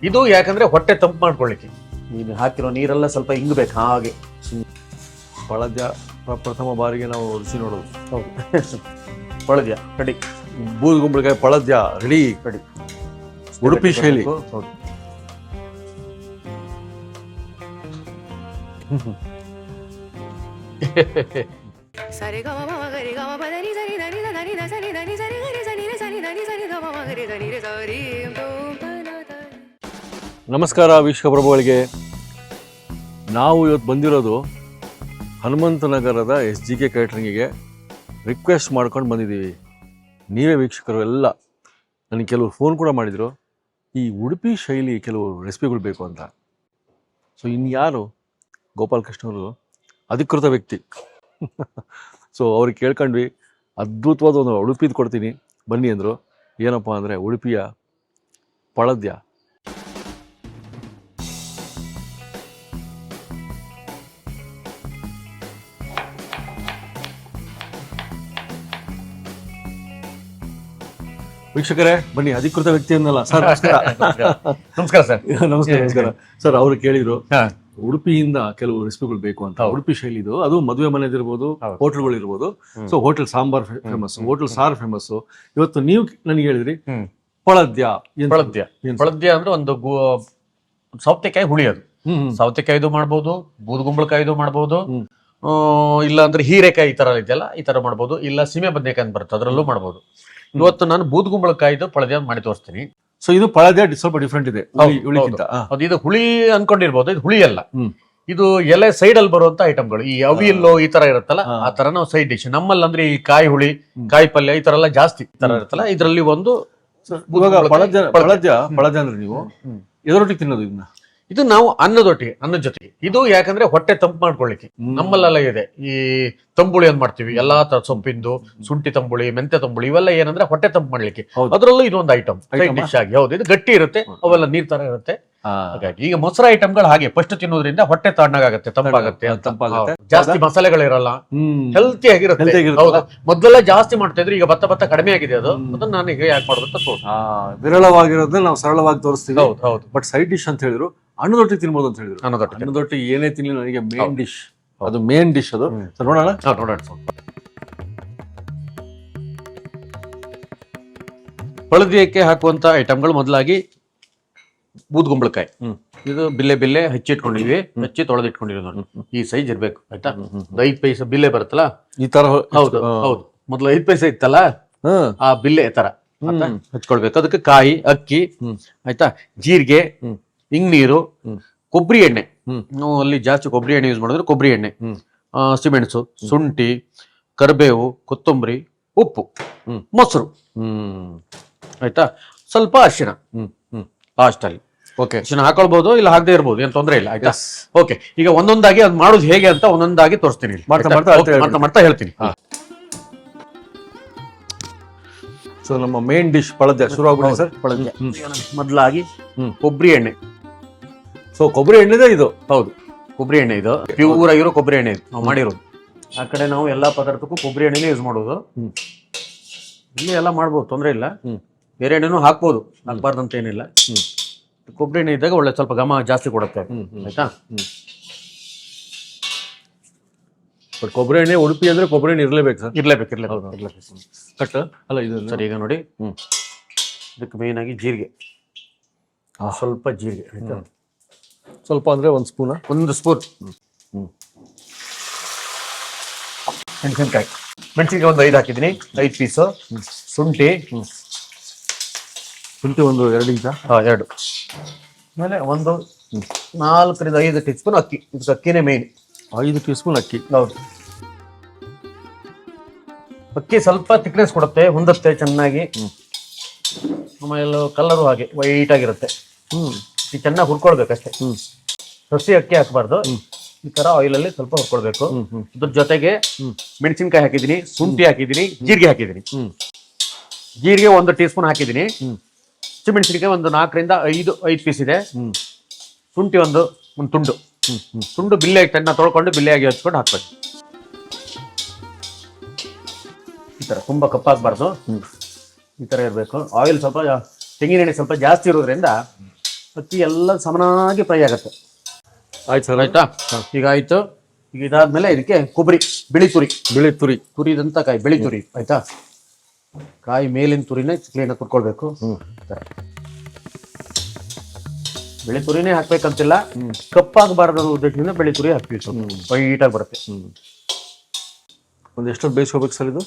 ಇದು ಯಾಕಂದ್ರೆ ಹೊಟ್ಟೆ ತಂಪು ಮಾಡ್ಕೊಳ್ಳಿಕ್ಕೆ ನೀನು ಹಾಕಿರೋ ನೀರೆಲ್ಲ ಸ್ವಲ್ಪ ಇಂಗಬೇಕು ಹಾಗೆ. ಪಳದ್ಯ ಪ್ರಥಮ ಬಾರಿಗೆ ನಾವು ರುಚಿ ನೋಡೋದು. ಹೌದು ಪಳದ್ಯ ರೆಡಿ, ಬೂದುಗುಂಬಳಕಾಯಿ ಪಳದ್ಯ ರೆಡಿ. ರೆಡಿ. ಉಡುಪಿ ಶೈಲಿ. ಹೌದು. ಸರಿ ಗಮ ಮಮ ಗರಿ ಗಮ ಪದ ನಿ ಸರಿ ಧನಿ ಧ ಧನಿ ಧ ಸರಿ ಧನಿ ಸರಿ ಗರಿ ಸನಿ ರ ಸನಿ ಧನಿ ಸರಿ ಗ ಮಮ ಗರಿ ಧನಿ ರ ಸರಿ ತೋಂ ತನ ತ. ನಮಸ್ಕಾರ ವೀಕ್ಷಕ ಪ್ರಭುಗಳಿಗೆ. ನಾವು ಇವತ್ತು ಬಂದಿರೋದು ಹನುಮಂತನಗರದ SGK ಕ್ಯಾಟ್ರಿಂಗಿಗೆ ರಿಕ್ವೆಸ್ಟ್ ಮಾಡ್ಕೊಂಡು ಬಂದಿದ್ದೀವಿ. ನೀವೇ ವೀಕ್ಷಕರು ಎಲ್ಲ ನನಗೆ ಕೆಲವರು ಫೋನ್ ಕೂಡ ಮಾಡಿದರು, ಈ ಉಡುಪಿ ಶೈಲಿ ಕೆಲವು ರೆಸಿಪಿಗಳು ಬೇಕು ಅಂತ. ಸೊ ಇನ್ಯಾರು ಗೋಪಾಲಕೃಷ್ಣ ಅವರು ಅಧಿಕೃತ ವ್ಯಕ್ತಿ. ಸೊ ಅವ್ರಿಗೆ ಕೇಳ್ಕೊಂಡ್ವಿ, ಅದ್ಭುತವಾದ ಒಂದು ಉಡುಪಿದು ಕೊಡ್ತೀನಿ ಬನ್ನಿ ಅಂದರು. ಏನಪ್ಪ ಅಂದರೆ ಉಡುಪಿಯ ಪಳದ್ಯ. ವೀಕ್ಷಕರೇ ಬನ್ನಿ, ಅಧಿಕೃತ ವ್ಯಕ್ತಿ ಅನ್ನಲ್ಲ ಸರ್. ನಮಸ್ಕಾರ ಸರ್. ನಮಸ್ಕಾರ ಸರ್. ಅವ್ರು ಕೇಳಿದ್ರು ಉಡುಪಿಯಿಂದ ಕೆಲವು ರೆಸಿಪಿಗಳು ಬೇಕು ಅಂತ. ಉಡುಪಿ ಶೈಲಿದು, ಅದು ಮದುವೆ ಮನೆದಿರ್ಬೋದು, ಹೋಟೆಲ್ಗಳು ಇರ್ಬೋದು. So hotel sambar famous, hotel ಸಾರು ಫೇಮಸ್. ಇವತ್ತು ನೀವು ನನಗೆ ಹೇಳಿದ್ರಿ ಪಳದ್ಯ. ಪಳದ್ಯ ಅಂದ್ರೆ ಒಂದು ಸೌತೆಕಾಯಿ ಹುಳಿ. ಅದು ಸೌತೆಕಾಯಿದು ಮಾಡ್ಬೋದು, ಬೂದುಗುಂಬಳಕಾಯಿದು ಮಾಡ್ಬೋದು, ಇಲ್ಲ ಅಂದ್ರೆ ಹೀರೆಕಾಯಿ ಈ ತರ ಇದೆಯಲ್ಲ ಈ ತರ ಮಾಡ್ಬೋದು, ಇಲ್ಲ ಸೀಮೆ ಬದನೆಕಾಯಿ ಅಂತ ಬರುತ್ತೆ ಅದರಲ್ಲೂ ಮಾಡ್ಬೋದು. ಇವತ್ತು ನಾನು ಬೂದುಗುಂಬಳಕಾಯಿದು ಪಳದ್ಯ ಮಾಡಿ ತೋರಿಸ್ತೀನಿ. ಸೊ ಇದು ಪಳದ್ಯ ಸ್ವಲ್ಪ ಡಿಫ್ರೆಂಟ್ ಇದೆ ಹುಳಿಗಿಂತ. ಅದು ಇದು ಹುಳಿ ಅನ್ಕೊಂಡಿರ್ಬೋದು, ಇದು ಹುಳಿ ಅಲ್ಲ. ಇದು ಎಲೆ ಸೈಡ್ ಅಲ್ಲಿ ಬರುವಂತ ಐಟಮ್ಗಳು. ಈ ಅವಿಯಲ್ಲು ಈ ತರ ಇರುತ್ತಲ್ಲ ಆ ತರ ನಾವು ಸೈಡ್ ಡಿಶ್. ನಮ್ಮಲ್ಲಿ ಅಂದ್ರೆ ಈ ಕಾಯಿ ಹುಳಿ, ಕಾಯಿ ಪಲ್ಯ ಈ ತರ ಎಲ್ಲ ಜಾಸ್ತಿ ಈ ತರ ಇರುತ್ತಲ್ಲ. ಇದರಲ್ಲಿ ಒಂದು ಪಳದ್ಯ ಅಂದ್ರೆ ನೀವು ಎದರೊಟ್ಟಿಗೆ ತಿನ್ನೋದು ಇದನ್ನ? ಇದು ನಾವು ಅನ್ನದ ಜೊತೆಗೆ. ಇದು ಯಾಕಂದ್ರೆ ಹೊಟ್ಟೆ ತಂಪು ಮಾಡ್ಕೊಳ್ಳಿಕ್ಕೆ. ನಮ್ಮಲ್ಲೆಲ್ಲ ಇದೆ ಈ ತಂಬುಳಿ ಅಂತ ಮಾಡ್ತೀವಿ, ಎಲ್ಲಾ ತರ ಸೊಪ್ಪಿಂದು, ಶುಂಠಿ ತಂಬುಳಿ, ಮೆಂತೆ ತಂಬುಳಿ, ಇವೆಲ್ಲ ಏನಂದ್ರೆ ಹೊಟ್ಟೆ ತಂಪು ಮಾಡ್ಲಿಕ್ಕೆ. ಅದರಲ್ಲೂ ಇದೊಂದು ಐಟಮ್ ಡಿಶ್ ಆಗಿ. ಹೌದು, ಇದು ಗಟ್ಟಿ ಇರುತ್ತೆ, ಅವೆಲ್ಲ ನೀರ್ ತರ ಇರುತ್ತೆ. ಹಾಗಾಗಿ ಈಗ ಮೊಸರು ಐಟಮ್ಗಳು ಹಾಗೆ ಫಸ್ಟ್ ತಿನ್ನೋದ್ರಿಂದ ಹೊಟ್ಟೆ ತಣ್ಣಗಾಗತ್ತೆ, ತಂಪಾಗತ್ತೆ. ಜಾಸ್ತಿ ಮಸಾಲೆಗಳಿರಲ್ಲ, ಹೆಲ್ತಿ ಆಗಿರುತ್ತೆ. ಹೌದಾ, ಮೊದಲೆಲ್ಲ ಜಾಸ್ತಿ ಮಾಡ್ತಾ ಇದ್ರು, ಈಗ ಭತ್ತ ಕಡಿಮೆ ಆಗಿದೆ. ಅದನ್ನ ನಾನು ಈಗ ಯಾಕೆ ಮಾಡೋದು ವಿರಳವಾಗಿರೋದನ್ನ ನಾವು ಸರಳವಾಗಿ ತೋರಿಸ್ತೀವಿ. ಹೌದು. ಬಟ್ ಸೈಡ್ ಡಿಶ್ ಅಂತ ಹೇಳಿದ್ರು, ಅನ್ನದೊಟ್ಟಿಗೆ ತಿನ್ಬೋದು ಅಂತ ಹೇಳಿದ್ರು. ಅನ್ನದೊಟ್ಟಿಗೆ ಏನೇ ತಿನ್ಲಿ ನನಗೆ ಮೇನ್ ಡಿಶ್ ಅದು. ಮೇನ್ ಡಿಶ್ ಅದು. ನೋಡೋಣ. ಪಳದ್ಯಕ್ಕೆ ಹಾಕುವಂತ ಐಟಮ್ಗಳು ಮೊದಲಾಗಿ ಬೂದುಗುಂಬಳಕಾಯಿ. ಇದು ಬಿಲ್ಲೆ ಹಚ್ಚಿಟ್ಕೊಂಡಿವಿ, ಹಚ್ಚಿ ತೊಳೆದಿಟ್ಕೊಂಡಿವಿ ನೋಡಿ. ಈ ಸೈಜ್ ಇರ್ಬೇಕು ಆಯ್ತಾ. 5 ಪೈಸೆ ಬಿಲ್ಲೆ ಬರುತ್ತಲ್ಲ ಈ ತರ. ಹೌದು. ಮೊದ್ಲು 5 ಪೈಸೆ ಇತ್ತಲ್ಲ, ಆ ಬಿಲ್ಲೆ ತರ ಹಚ್ಕೊಳ್ಬೇಕು. ಅದಕ್ಕೆ ಕಾಯಿ, ಅಕ್ಕಿ ಆಯ್ತಾ, ಜೀರಿಗೆ, ಇಂಗ್ನೀರು, ಕೊಬ್ಬರಿ ಎಣ್ಣೆ. ನಾವು ಅಲ್ಲಿ ಜಾಸ್ತಿ ಕೊಬ್ಬರಿ ಎಣ್ಣೆ ಯೂಸ್ ಮಾಡಿದ್ರೆ ಕೊಬ್ಬರಿ ಎಣ್ಣೆ, ಸಿಮೆಣಸು, ಶುಂಠಿ, ಕರಿಬೇವು, ಕೊತ್ತಂಬರಿ, ಉಪ್ಪು, ಮೊಸರು ಆಯ್ತಾ, ಸ್ವಲ್ಪ ಅರಿಶಿಣ ಲಾಸ್ಟ್ ಅಲ್ಲಿ. ಓಕೆ, ಅರಿಶಿಣ ಹಾಕೊಳ್ಬಹುದು, ಇಲ್ಲ ಹಾಕದೇ ಇರ್ಬೋದು, ಏನ್ ತೊಂದರೆ ಇಲ್ಲ ಆಯ್ತಾ. ಓಕೆ, ಈಗ ಒಂದೊಂದಾಗಿ ಅದ್ ಮಾಡೋದು ಹೇಗೆ ಅಂತ ಒಂದೊಂದಾಗಿ ತೋರಿಸ್ತೀನಿ, ಮಾಡ್ತಾ ಹೇಳ್ತೀನಿ. ಸೊ ನಮ್ಮ ಮೇನ್ ಡಿಶ್ ಪಳದ್ಯ ಶುರು ಆಗ್ಬಿಡಿ ಸರ್. ಪಳದ್ಯ ಮೊದಲಾಗಿ ಕೊಬ್ಬರಿ ಎಣ್ಣೆ. ಸೊ ಕೊಬ್ಬರಿ ಎಣ್ಣೆದೇ ಇದು? ಹೌದು, ಕೊಬ್ಬರಿ ಎಣ್ಣೆ ಇದು. ಪ್ಯೂರ್ ಆಗಿರೋ ಕೊಬ್ಬರಿ ಎಣ್ಣೆ ಇದು ನಾವು ಮಾಡಿರೋದು. ಆ ಕಡೆ ನಾವು ಎಲ್ಲಾ ಪದಾರ್ಥಕ್ಕೂ ಕೊಬ್ಬರಿ ಎಣ್ಣೆನೇ ಯೂಸ್ ಮಾಡೋದು. ಇಲ್ಲಿ ಎಲ್ಲ ಮಾಡ್ಬೋದು, ತೊಂದರೆ ಇಲ್ಲ. ಬೇರೆ ಎಣ್ಣೆನೂ ಹಾಕ್ಬೋದು, ಹಾಕ್ಬಾರ್ದಂತ ಏನಿಲ್ಲ. ಕೊಬ್ಬರಿ ಎಣ್ಣೆ ಇದ್ದಾಗ ಒಳ್ಳೆ ಸ್ವಲ್ಪ ಘಮ ಜಾಸ್ತಿ ಕೊಡುತ್ತೆ ಆಯ್ತಾ. ಬಟ್ ಕೊಬ್ಬರಿ ಎಣ್ಣೆ ಉಡುಪಿ ಅಂದ್ರೆ ಕೊಬ್ಬರಿ ಎಣ್ಣೆ ಇರ್ಲೇಬೇಕು ಸರ್. ಇರ್ಲೇಬೇಕು. ಕಟ್ ಅಲ್ಲ ಇದು ಸರ್. ಈಗ ನೋಡಿ, ಇದಕ್ಕೆ ಮೇನ್ ಆಗಿ ಜೀರಿಗೆ, ಸ್ವಲ್ಪ ಜೀರಿಗೆ ಆಯ್ತಾ. ಸ್ವಲ್ಪ ಅಂದ್ರೆ 1 ಸ್ಪೂನ್. ಮೆಣಸಿನ್ಕಾಯಿ ಒಂದು 5 ಹಾಕಿದ್ದೀನಿ, 5 ಪೀಸು. ಶುಂಠಿ ಒಂದು 2 ಇಂಚ. 2. ಆಮೇಲೆ ಒಂದು 4 ರಿಂದ 5 ಟೀ ಸ್ಪೂನ್ ಅಕ್ಕಿ. ಇದಕ್ಕೆ ಅಕ್ಕಿನೇ ಮೇನ್. 5 ಟೀ ಸ್ಪೂನ್ ಅಕ್ಕಿ. ಹೌದು. ಅಕ್ಕಿ ಸ್ವಲ್ಪ ಥಿಕ್ನೆಸ್ ಕೊಡುತ್ತೆ, ಹೊಂದತ್ತೆ ಚೆನ್ನಾಗಿ. ಆಮೇಲೆ ಕಲರು ಹಾಗೆ ವೈಟ್ ಆಗಿರುತ್ತೆ. ಚೆನ್ನಾಗಿ ಹುರ್ಕೊಳ್ಬೇಕಷ್ಟೇ. ಹಸಿ ಅಕ್ಕಿ ಹಾಕಬಾರ್ದು, ಈ ತರ ಆಯಿಲ್ ಅಲ್ಲಿ ಸ್ವಲ್ಪ ಹುರ್ಕೊಳ್ಬೇಕು. ಅದ್ರ ಜೊತೆಗೆ ಮೆಣಸಿನ್ಕಾಯಿ ಹಾಕಿದೀನಿ, ಶುಂಠಿ ಹಾಕಿದೀನಿ, ಜೀರಿಗೆ ಹಾಕಿದೀನಿ. ಜೀರಿಗೆ 1 ಟೀ ಸ್ಪೂನ್ ಹಾಕಿದೀನಿ. ಹಸಿಮೆಣಸಿನಕಾಯಿ ಒಂದು 4 ರಿಂದ 5 ಪೀಸ್ ಇದೆ. ಶುಂಠಿ ಒಂದು ತುಂಡು ಬಿಲ್ಲೆ ತೊಳ್ಕೊಂಡು ಬಿಲ್ಲೆಯಾಗಿ ಹಚ್ಕೊಂಡು ಹಾಕ್ಬೇಕು. ಈ ತರ ತುಂಬಾ ಕಪ್ಪಾಗಬಾರ್ದು, ಈ ತರ ಇರಬೇಕು. ಆಯಿಲ್ ಸ್ವಲ್ಪ, ತೆಂಗಿನ ಎಣ್ಣೆ ಸ್ವಲ್ಪ ಜಾಸ್ತಿ ಇರೋದ್ರಿಂದ ಅಕ್ಕಿ ಎಲ್ಲ ಸಮನಾಗಿ ಫ್ರೈ ಆಗುತ್ತೆ. ಆಯ್ತು ಸರ್. ಆಯ್ತಾ? ಈಗ ಆಯ್ತು. ಈಗ ಇದಾದ್ಮೇಲೆ ಇದಕ್ಕೆ ಕೊಬ್ಬರಿ, ಬಿಳಿ ತುರಿ ತುರಿದಂತ ಕಾಯಿ, ಬಿಳಿ ತುರಿ. ಆಯ್ತಾ? ಕಾಯಿ ಮೇಲಿನ ತುರಿನೇ ಕ್ಲೀನಾಗಿ ಕುಟ್ಕೊಳ್ಬೇಕು. ಬಿಳಿ ತುರಿನೇ ಹಾಕ್ಬೇಕಂತಿಲ್ಲ, ಕಪ್ಪಾಗಬಾರ್ದು ಉದ್ದೇಶದಿಂದ ಬಿಳಿ ತುರಿ ಹಾಕ್ಬೇಕು. ವೈಟಾಗಿ ಬರುತ್ತೆ. ಒಂದು ಎಷ್ಟೊತ್ತು ಬೇಯಿಸ್ಕೋಬೇಕು ಸರ್ ಇದು?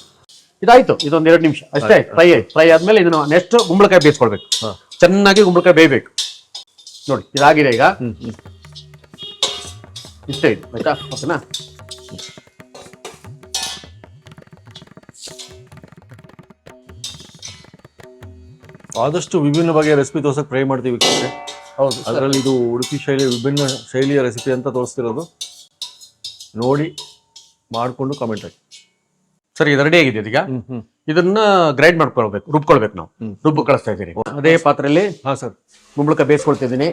ಇದಾಯ್ತು, ಇದೊಂದು 2 ನಿಮಿಷ ಅಷ್ಟೇ. ಫ್ರೈ ಆದ್ಮೇಲೆ ಇದನ್ನ ನೆಕ್ಸ್ಟ್ ಗುಂಬಳಕಾಯಿ ಬೇಯಿಸ್ಕೊಳ್ಬೇಕು. ಚೆನ್ನಾಗಿ ಗುಂಬಳಕಾಯಿ ಬೇಯಬೇಕು. ನೋಡಿ ಇದಾಗಿದೆ ಈಗ. ಇಷ್ಟೇ ಇದು. ಆಯ್ತಾ? ಓಕೆನಾ? ಆದಷ್ಟು ವಿಭಿನ್ನ ಬಗೆಯ ರೆಸಿಪಿ ತೋರ್ಸಕ್ಕೆ ಟ್ರೈ ಮಾಡ್ತೀವಿ. ಹೌದು, ಅದರಲ್ಲಿ ಇದು ಉಡುಪಿ ಶೈಲಿಯ ವಿಭಿನ್ನ ಶೈಲಿಯ ರೆಸಿಪಿ ಅಂತ ತೋರಿಸ್ತಿರೋದು. ನೋಡಿ ಮಾಡಿಕೊಂಡು ಕಾಮೆಂಟ್ ಹಾಕಿ. ಸರಿ, ಇದು ರೆಡಿ ಆಗಿದೆ ಈಗ. ಇದನ್ನ ಗ್ರೈಂಡ್ ಮಾಡ್ಕೊಳ್ಬೇಕು, ರುಬ್ಕೊಳ್ಬೇಕು. ನಾವು ರುಬ್ಬು ಕಳಿಸ್ತಾ ಇದ್ದೀವಿ. ಅದೇ ಪಾತ್ರೆಯಲ್ಲಿ ಸರ್ ಗುಂಬಳಕಾಯಿ ಬೇಯಿಸ್ಕೊಳ್ತಿದ್ದೀನಿ.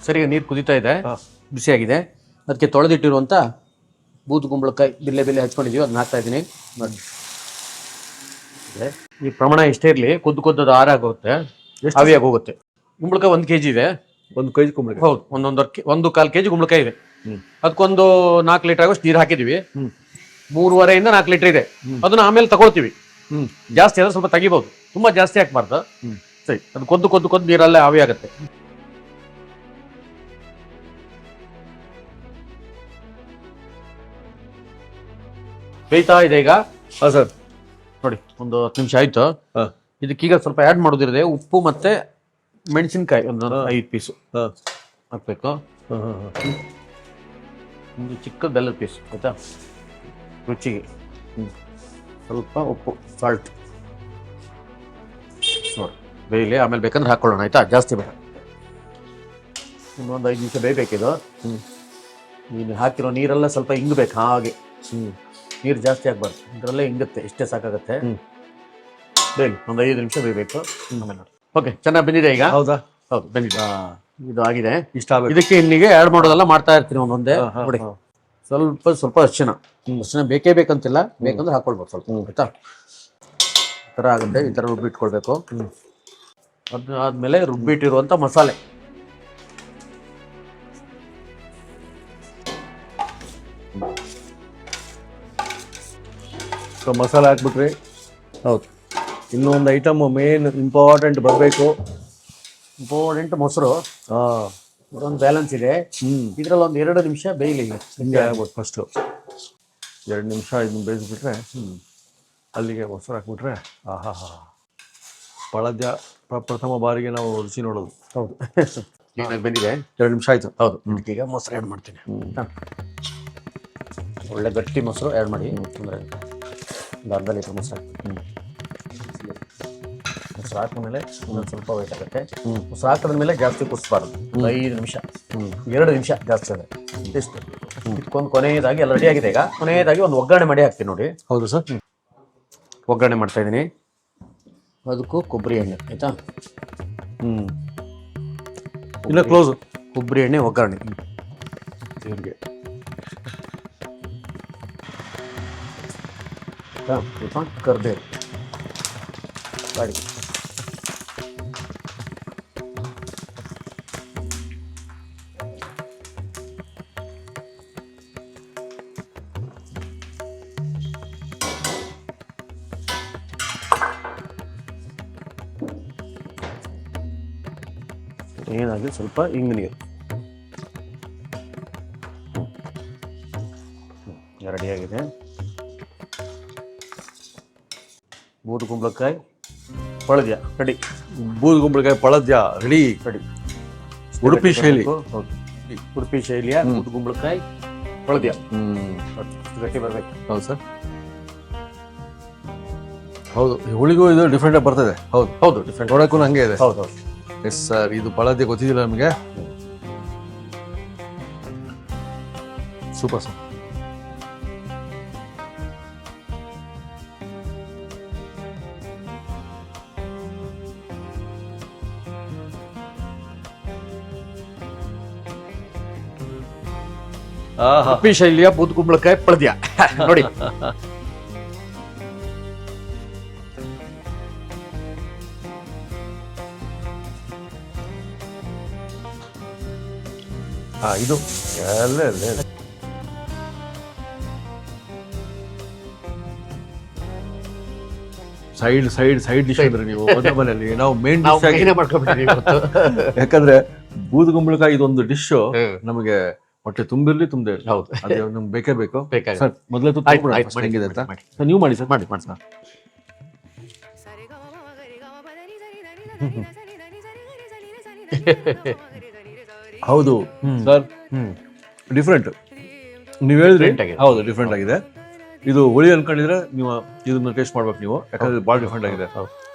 ಸರಿ, ನೀರು ಕುದೀತಾ ಇದೆ, ಬಿಸಿಯಾಗಿದೆ. ಅದಕ್ಕೆ ತೊಳೆದಿಟ್ಟಿರುವಂತ ಬೂದು ಗುಂಬಳಕಾಯಿ ಬಿಲ್ಲೆ ಹಚ್ಕೊಂಡಿದೀವಿ, ಅದನ್ನ ಹಾಕ್ತಾ ಇದ್ದೀನಿ. ನೋಡಿ, ಈ ಪ್ರಮಾಣ ಎಷ್ಟೇ ಇರಲಿ, ಕೊದ್ದು ಆರಾಗುತ್ತೆ, ಆವಿಯಾಗಿ ಹೋಗುತ್ತೆ. ಗುಂಬಳಕಾಯಿ 1 kg ಇದೆ. 1 kg ಕುಂಬಳಕಾಯಿ. ಹೌದು, 1.25 kg ಗುಂಬಳಕಾಯಿ ಇದೆ. ಅದಕ್ಕೊಂದು 4 ಲೀಟರ್ ಆಗೋಷ್ಟು ನೀರು ಹಾಕಿದೀವಿ. 3.5 ಇಂದ 4 ಲೀಟರ್ ಇದೆ. ಅದನ್ನ ಆಮೇಲೆ ತಗೊಳ್ತೀವಿ. ಜಾಸ್ತಿ ಆದ್ರೆ ಸ್ವಲ್ಪ ತೆಗಿಬಹುದು, ತುಂಬಾ ಜಾಸ್ತಿ ಹಾಕ್ಬಾರ್ದು. ಸರಿ, ಅದು ಕೊದ್ದು ನೀರಲ್ಲೇ ಆವಿ ಆಗುತ್ತೆ. ಬೇಯ್ತಾ ಇದೆ ಈಗ. ಸರ್ ನೋಡಿ, ಒಂದು 10 ನಿಮಿಷ ಆಯ್ತು. ಇದಕ್ಕೀಗ ಸ್ವಲ್ಪ ಆ್ಯಡ್ ಮಾಡೋದಿರದೆ ಉಪ್ಪು ಮತ್ತೆ ಮೆಣಸಿನ್ಕಾಯಿ ಒಂದು 5 ಪೀಸು ಹಾಕ್ಬೇಕು. ಒಂದು ಚಿಕ್ಕ ಬೆಲ್ಲದ ಪೀಸ್. ಆಯ್ತಾ? ರುಚಿಗೆ ಸ್ವಲ್ಪ ಉಪ್ಪು, ಸಾಲ್ಟ್ ನೋಡಿ ಬೇಯಲಿ, ಆಮೇಲೆ ಬೇಕಂದ್ರೆ ಹಾಕೊಳ್ಳೋಣ. ಆಯ್ತಾ? ಜಾಸ್ತಿ ಬೇಡ, ಇನ್ನೊಂದು 5 ನಿಮಿಷ ಬೇಯಬೇಕಿದು. ನೀನು ಹಾಕಿರೋ ನೀರೆಲ್ಲ ಸ್ವಲ್ಪ ಇಂಗಬೇಕು. ಹಾಗೆ ನೀರು ಜಾಸ್ತಿ ಆಗ್ಬಾರ್ದು, ಇದರಲ್ಲೇ ಇಂಗುತ್ತೆ, ಇಷ್ಟೇ ಸಾಕಾಗತ್ತೆ. ಬೇಗ ಒಂದು 5 ನಿಮಿಷ ಬೇಯಬೇಕು. ಆಮೇಲೆ ನೋಡಿ. ಓಕೆ, ಚೆನ್ನಾಗಿ ಬಂದಿದೆ ಈಗ. ಹೌದಾ? ಹೌದು, ಬಂದಿದೆ. ಇದು ಆಗಿದೆ. ಇಷ್ಟ ಆಗಬೇಕು. ಇದಕ್ಕೆ ಇನ್ನಿಗೆ ಆ್ಯಡ್ ಮಾಡೋದೆಲ್ಲ ಮಾಡ್ತಾ ಇರ್ತೀನಿ ಒಂದೊಂದೇ. ನೋಡಿ, ಸ್ವಲ್ಪ ಅರ್ಶಿನ ಬೇಕೇ ಬೇಕಂತಿಲ್ಲ, ಬೇಕಂದ್ರೆ ಹಾಕೊಳ್ಬೋದು ಸ್ವಲ್ಪ. ಆಯ್ತಾ? ಈ ಥರ ಆಗುತ್ತೆ. ಈ ಥರ ರುಬ್ಬಿಟ್ಕೊಳ್ಬೇಕು. ಅದು ಆದ್ಮೇಲೆ ರುಬ್ಬಿಟ್ಟಿರುವಂತ ಮಸಾಲೆ. ಮಸಾಲೆ ಹಾಕ್ಬಿಟ್ರಿ. ಹೌದು, ಇನ್ನೊಂದು ಐಟಮ್ ಮೇನ್ ಇಂಪಾರ್ಟೆಂಟ್ ಬರಬೇಕು. ಇಂಪಾರ್ಟೆಂಟ್ ಮೊಸರು. ಇದೊಂದು ಬ್ಯಾಲೆನ್ಸ್ ಇದೆ. ಇದ್ರಲ್ಲಿ ಒಂದು 2 ನಿಮಿಷ ಬೇಯಲಿ. ಹಿಂಗೆ ಆಗ್ಬೋದು. ಫಸ್ಟು 2 ನಿಮಿಷ ಇದನ್ನ ಬೇಯಿಸ್ಬಿಟ್ರೆ ಅಲ್ಲಿಗೆ ಮೊಸರು ಹಾಕ್ಬಿಟ್ರೆ ಪಳದ್ಯ ಪ್ರಥಮ ಬಾರಿಗೆ ನಾವು ರುಚಿ ನೋಡೋದು. ಹೌದು, ಬಂದಿದೆ. 2 ನಿಮಿಷ ಆಯ್ತು. ಹೌದು, ಈಗ ಮೊಸರು ಆ್ಯಡ್ ಮಾಡ್ತೀನಿ. ಒಳ್ಳೆ ಗಟ್ಟಿ ಮೊಸರು ಆ್ಯಡ್ ಮಾಡಿ. ಅಂದರೆ ಒಂದು 1/2 ಲೀಟರ್ ಮೊಸರು ಹಾಕ್ತೀನಿ. ಮೊಸರು ಹಾಕಿದ್ಮೇಲೆ ಇನ್ನೊಂದು ಸ್ವಲ್ಪ ವೇಟ್ ಆಗುತ್ತೆ. ಮೊಸರು ಹಾಕಿದ್ಮೇಲೆ ಜಾಸ್ತಿ ಕುದಿಸ್ಬಾರ್ದು. 5 ನಿಮಿಷ, 2 ನಿಮಿಷ ಜಾಸ್ತಿ ಅದೇ ಇಷ್ಟು. ಇದಕ್ಕೊಂದು ಕೊನೆಯದಾಗಿ ಎಲ್ಲ ರೆಡಿ ಆಗಿದೆ. ಈಗ ಕೊನೆಯದಾಗಿ ಒಂದು ಒಗ್ಗರಣೆ ಮಾಡಿ ಹಾಕ್ತೀನಿ. ನೋಡಿ. ಹೌದು ಸರ್, ಒಗ್ಗರಣೆ ಮಾಡ್ತಾ ಇದ್ದೀನಿ. ಅದಕ್ಕೂ ಕೊಬ್ಬರಿ ಎಣ್ಣೆ. ಆಯ್ತಾ? ಇಲ್ಲ ಕ್ಲೋಸ್. ಕೊಬ್ಬರಿ ಎಣ್ಣೆ ಒಗ್ಗರಣೆ ಇವ್ರಿಗೆ. ಕರ್ಬೇವು ಗಾಡಿ. ಏನಾಗಿ ಸ್ವಲ್ಪ ಇಂಗು ನೀರು. ರೆಡಿಯಾಗಿದೆ. ಬೂದು ಕುಂಬಳಕಾಯಿ ಪಳದ್ಯ ರೆಡಿ. ಬೂದು ಕುಂಬಳಕಾಯಿ ಪಳದ್ಯ ರೆಡಿ. ಉಡುಪಿ ಶೈಲಿ. ಹೌದು, ಉಡುಪಿ ಶೈಲಿಯ ಬೂದು ಕುಂಬಳಕಾಯಿ ಪಳದ್ಯ. ಗಟ್ಟಿ ಬರ್ಬೇಕು. ಹೌದು ಸರ್, ಹೌದು. ಹುಳಿಗೂ ಇದು ಡಿಫ್ರೆಂಟ್ ಆಗಿ ಬರ್ತದೆ. ಹೌದು, ಡಿಫ್ರೆಂಟ್. ನೋಡಕ್ಕೂ ಹಂಗೆ ಇದೆ. ಹೌದು. ಎಸ್ ಸರ್, ಇದು ಪಳದ್ಯ ಗೊತ್ತಿದ್ದಿಲ್ಲ ನಮಗೆ. Super sir. ಉಡುಪಿ ಶೈಲಿಯ ಬೂದು ಕುಂಬಳಕಾಯಿ ಪಳದ್ಯ ನೋಡಿ. ಇದು ಸೈಡ್ ಡಿಶ್ ಅಂದ್ರೆ ನೀವು ಒಂದೇ ಮನೆಯಲ್ಲಿ ನಾವು ಮೇನ್ ನಾವು ಡಿಶ್ ಆಗಿ ಕೈನೇ ಮಾಡ್ಕೊಂಡ್ಬಿಟ್ಟಿದ್ದೀವಿ ಇವತ್ತು. ಯಾಕಂದ್ರೆ ಬೂದುಗುಂಬಳಕಾಯಿ ಇದೊಂದು ಡಿಶ್ ನಮಗೆ ಹೊಟ್ಟೆ ತುಂಬಿರ್ಲಿ ತುಂಬದೇ ಇರ್ಲಿ ಹೌದು. ಅದು ನಮ್ಗೆ ಬೇಕೇ ಬೇಕು. ಬೇಕಾಗುತ್ತೆ. ಸರ್ ಮೊದಲೇ ಆಯ್ತು, ತುತ್ತು ಆಯ್ತು, ಮಾಡಿ, ಹೆಂಗಿದೆ ಅಂತ ಮಾಡಿ. ಸರ್ ನೀವು ಮಾಡಿ ಸರ್ ಮಾಡಿ ಮಾಡಿ ಸರ್. ಸರಿ ಗಮ ಮಮ ಗರಿ ಗಮ ಪದನಿ ಸರಿ ಧನಿ ಧನಿ ಧನಿ ಸರಿ ಧನಿ ಸರಿ ಗರಿ ಸರಿ ರೆ ಸರಿ ಧನಿ ಧನಿ ಗರಿ ಧನಿ ರೆ ಸರಿ ಹೌದು ಸರ್, ಡಿಫ್ರೆಂಟ್ ನೀವು ಹೇಳಿದ್ರಿ. Different ಆಗಿದೆ. ಹೌದು ಡಿಫ್ರೆಂಟ್ ಆಗಿದೆ. ಇದು ಹುಳಿ ಅನ್ಕೊಂಡಿದ್ರೆ ನೀವು ಇದನ್ನ ಟೇಸ್ಟ್ ಮಾಡ್ಬೇಕು ನೀವು, ಯಾಕಂದ್ರೆ ಭಾಳ ಡಿಫ್ರೆಂಟ್ ಆಗಿದೆ.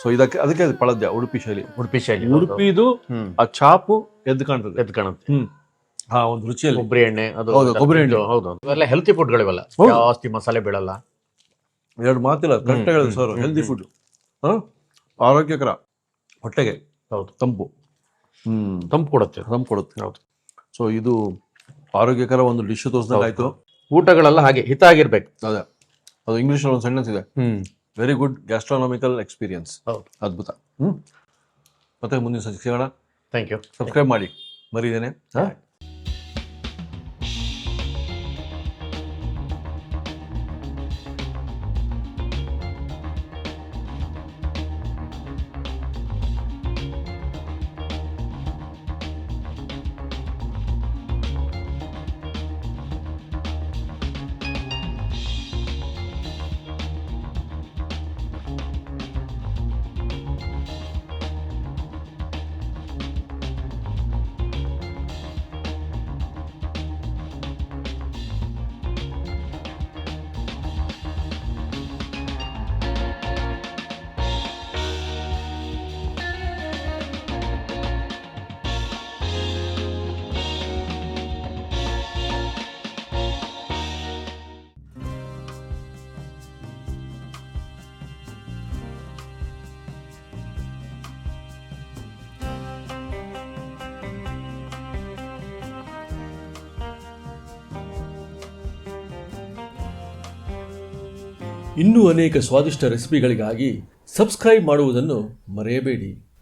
ಸೊ ಅದಕ್ಕೆ ಅದು ಪಳದ್ಯ ಉಡುಪಿ ಶೈಲಿ. ಉಡುಪಿ ಶೈಲಿ ಉಡುಪಿದು ಆ ಚಾಪು ಎದ್ದು ಕಾಣ್ತದೆ. ಎದ್ದು ಕಾಣುತ್ತೆ. ಹಾ, ಒಂದು ರುಚಿಯಲ್ಲಿ ಕೊಬ್ಬರಿ ಎಣ್ಣೆ ಅದು ಹೌದು, ಕೊಬ್ಬರಿ ಎಣ್ಣೆ. ಹೌದು. ಇವೆಲ್ಲ ಹೆಲ್ತಿ ಫುಡ್ಗಳಿವೆಲ್ಲ, ಹೌದು. ಜಾಸ್ತಿ ಮಸಾಲೆ ಬೀಳಲ್ಲ. ಎರಡು ಮಾತಿಲ್ಲ, ಕರೆಕ್ಟ್ ಹೇಳಿದ್ರು ಸರ್. ಹೆಲ್ದಿ ಫುಡ್, ಆರೋಗ್ಯಕರ, ಹೊಟ್ಟೆಗೆ ಹೌದು, ತಂಪು ತಂಪು ಕೊಡುತ್ತೆ. ಕೊಡುತ್ತೆ. ಹೌದು. ಸೊ ಇದು ಆರೋಗ್ಯಕರ ಒಂದು ಡಿಶ್ ತೋರಿಸ್ದಂಗಾಯ್ತು. ಊಟಗಳೆಲ್ಲ ಹಾಗೆ ಹಿತ ಆಗಿರ್ಬೇಕು. ಅದೇ ಅದು ಇಂಗ್ಲಿಷ್ ಒಂದು ಸೆಂಟೆನ್ಸ್ ಇದೆ, ವೆರಿ ಗುಡ್ ಗ್ಯಾಸ್ಟ್ರಾನಮಿಕಲ್ ಎಕ್ಸ್ಪೀರಿಯನ್ಸ್. ಹೌದು, ಅದ್ಭುತ. ಮತ್ತೆ ಮುಂದಿನ ಸಂಚಿಕೆ ಸಿಗೋಣ. Thank you. ಸಬ್ಸ್ಕ್ರೈಬ್ ಮಾಡಿ ಮರಿದೇನೆ. ಇನ್ನೂ ಅನೇಕ ಸ್ವಾದಿಷ್ಟ ರೆಸಿಪಿಗಳಿಗಾಗಿ ಸಬ್ಸ್ಕ್ರೈಬ್ ಮಾಡುವುದನ್ನು ಮರೆಯಬೇಡಿ.